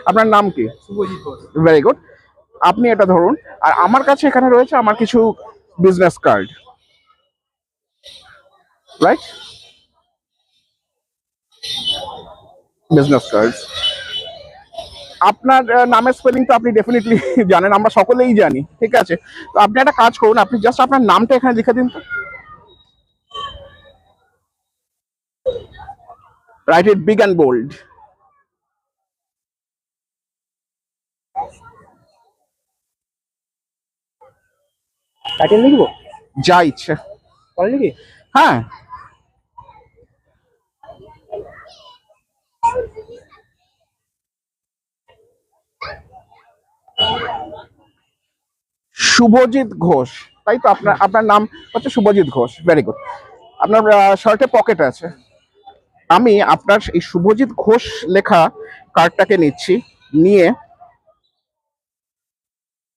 আপনার নাম কি? শুভজিৎ ঘোষ। Very good. আপনি এটা ধরুন, আর আমার কাছে এখানে রয়েছে আমার কিছু business card, right? Business card. আপনার নামের স্পেলিং তো আপনি ডেফিনেটলি জানেন, আমরা সকলেই জানি, ঠিক আছে? তো আপনি একটা কাজ করুন, আপনি জাস্ট আপনার নামটা এখানে লিখে দিন তো। Write it big and bold. Title লিখবো? যা ইচ্ছে। পরে লিখি? হ্যাঁ। শুভজিৎ ঘোষ, তাই তো? আপনার আপনার নাম হচ্ছে শুভজিৎ ঘোষ, ভেরি গুড। আপনার শার্টে পকেট আছে। আমি আপনার এই শুভজিৎ ঘোষ লেখা কার্ডটাকে নিচ্ছি, নিয়ে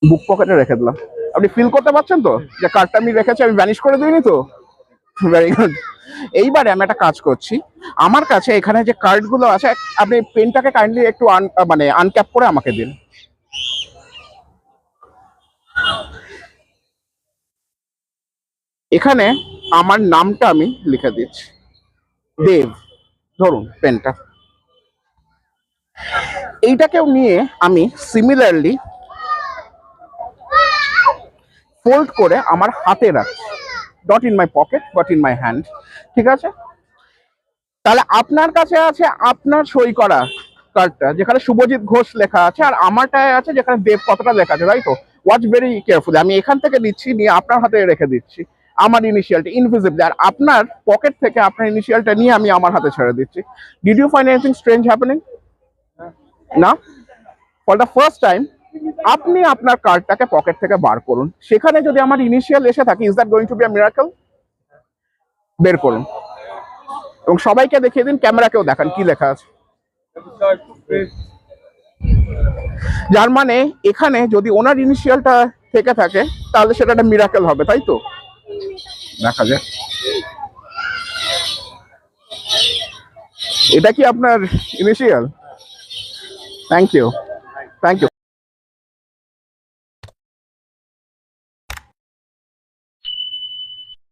বুক পকেটে রেখে দিলাম। আপনি ফিল করতে পারছেন তো যে কার্ডটা আমি রেখেছি, আমি ভ্যানিশ করে দিইনি তো? Very good. এইবারে আমি একটা কাজ করছি, আমার কাছে এখানে যে কার্ডগুলো আছে, আপনি পেনটাকে কাইন্ডলি একটু মানে আনক্যাপ করে আমাকে দিন। এখানে আমার নামটা আমি লিখে দিচ্ছি, দেব। ধরুন পেনটা। এইটাকেও নিয়ে আমি সিমিলারলি ফোল্ড করে আমার হাতে রাখছি, not in my pocket but in my hand, ঠিক আছে? তাহলে আপনার কাছে আছে আপনার সই করা কার্ডটা, যেখানে শুভজিৎ ঘোষ লেখা আছে, আর আমারটায় আছে যেখানে দেব কতটা লেখা আছে, তাই তো? ওয়াচ ভেরি কেয়ারফুলি, আমি এখান থেকে নিচ্ছি, নিয়ে আপনার হাতে রেখে দিচ্ছি আমার ইনিশিয়ালটা ইনভিজিবল, আর আপনার পকেট থেকে আপনার ইনিশিয়ালটা নিয়ে আমি আমার হাতে ছেড়ে দিচ্ছি। Did you find anything strange happening? না? ফর দ্য ফার্স্ট টাইম আপনি আপনার কার্ডটাকে পকেট থেকে বার করুন, সেখানে যদি আমার ইনিশিয়াল এসে থাকে, is that going to be a miracle? বের করুন এবং সবাইকে দেখিয়ে দিন, ক্যামেরাকেও দেখান কি লেখা আছে। যার মানে এখানে যদি ওনার ইনিশিয়ালটা থেকে থাকে, তাহলে সেটা একটা মিরাকেল হবে, তাই তো? দেখা যায়। এটা কি আপনার initial? Thank you, thank you.